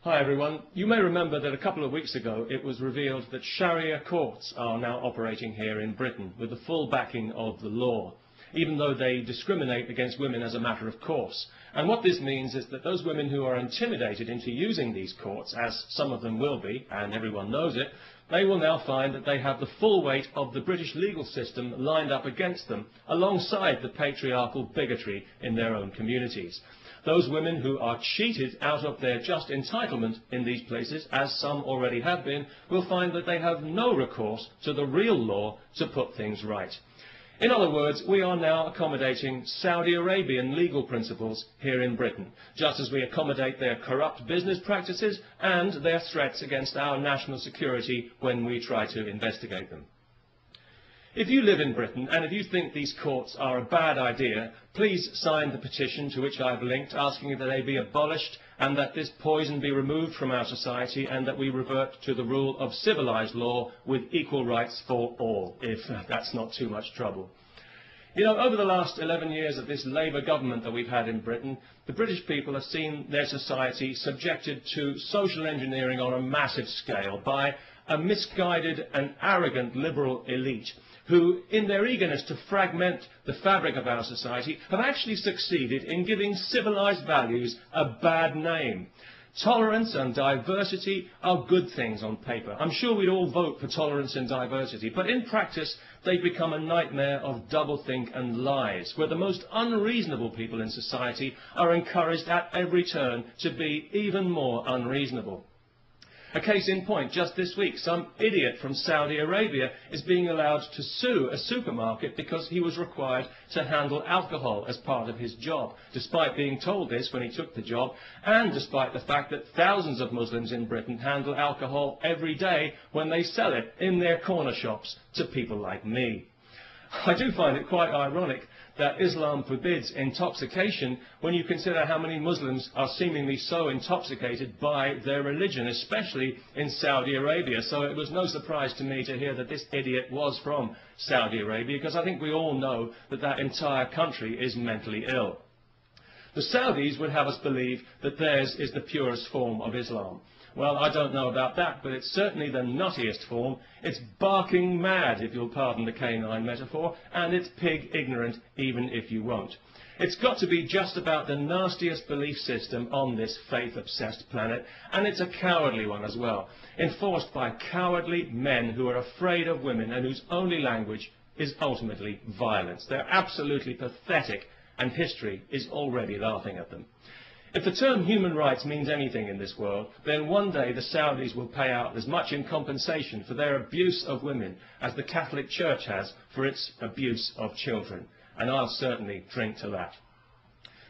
Hi everyone. You may remember that a couple of weeks ago it was revealed that Sharia courts are now operating here in Britain with the full backing of the law, even though they discriminate against women as a matter of course. And what this means is that those women who are intimidated into using these courts, as some of them will be, and everyone knows it, they will now find that they have the full weight of the British legal system lined up against them, alongside the patriarchal bigotry in their own communities. Those women who are cheated out of their just entitlement in these places, as some already have been, will find that they have no recourse to the real law to put things right. In other words, we are now accommodating Saudi Arabian legal principles here in Britain, just as we accommodate their corrupt business practices and their threats against our national security when we try to investigate them. If you live in Britain and if you think these courts are a bad idea, please sign the petition to which I have linked, asking that they be abolished and that this poison be removed from our society and that we revert to the rule of civilised law with equal rights for all, if that's not too much trouble. You know, over the last 11 years of this Labour government that we've had in Britain, the British people have seen their society subjected to social engineering on a massive scale by a misguided and arrogant liberal elite who, in their eagerness to fragment the fabric of our society, have actually succeeded in giving civilised values a bad name. Tolerance and diversity are good things on paper. I'm sure we'd all vote for tolerance and diversity, but in practice they've become a nightmare of doublethink and lies, where the most unreasonable people in society are encouraged at every turn to be even more unreasonable. A case in point, just this week, some idiot from Saudi Arabia is being allowed to sue a supermarket because he was required to handle alcohol as part of his job, despite being told this when he took the job, and despite the fact that thousands of Muslims in Britain handle alcohol every day when they sell it in their corner shops to people like me. I do find it quite ironic that Islam forbids intoxication when you consider how many Muslims are seemingly so intoxicated by their religion, especially in Saudi Arabia. So it was no surprise to me to hear that this idiot was from Saudi Arabia, because I think we all know that that entire country is mentally ill. The Saudis would have us believe that theirs is the purest form of Islam. Well, I don't know about that, but it's certainly the nuttiest form. It's barking mad, if you'll pardon the canine metaphor, and it's pig ignorant, even if you won't. It's got to be just about the nastiest belief system on this faith-obsessed planet, and it's a cowardly one as well, enforced by cowardly men who are afraid of women and whose only language is ultimately violence. They're absolutely pathetic, and history is already laughing at them. If the term human rights means anything in this world, then one day the Saudis will pay out as much in compensation for their abuse of women as the Catholic Church has for its abuse of children. And I'll certainly drink to that.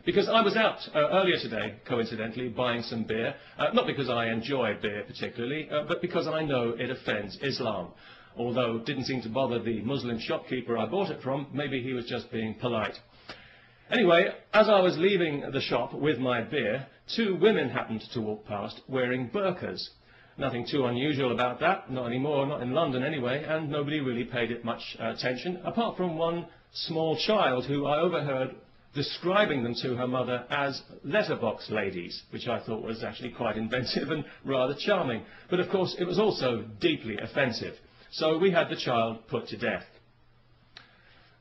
Because I was out earlier today, coincidentally, buying some beer, not because I enjoy beer particularly, but because I know it offends Islam. Although it didn't seem to bother the Muslim shopkeeper I bought it from, maybe he was just being polite. Anyway, as I was leaving the shop with my beer, two women happened to walk past wearing burqas. Nothing too unusual about that, not anymore, not in London anyway, and nobody really paid it much attention, apart from one small child who I overheard describing them to her mother as letterbox ladies, which I thought was actually quite inventive and rather charming. But of course it was also deeply offensive, so we had the child put to death.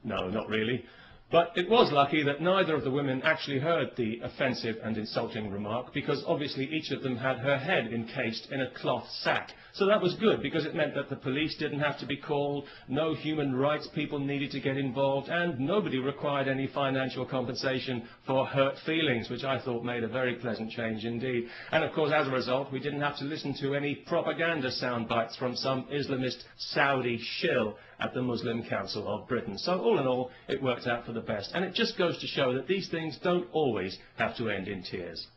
No, not really. But it was lucky that neither of the women actually heard the offensive and insulting remark, because obviously each of them had her head encased in a cloth sack. So that was good, because it meant that the police didn't have to be called, no human rights people needed to get involved, and nobody required any financial compensation for hurt feelings, which I thought made a very pleasant change indeed. And of course, as a result, we didn't have to listen to any propaganda sound bites from some Islamist Saudi shill at the Muslim Council of Britain. So all in all, it worked out for the best. And it just goes to show that these things don't always have to end in tears.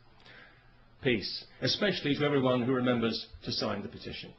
Peace, especially to everyone who remembers to sign the petition.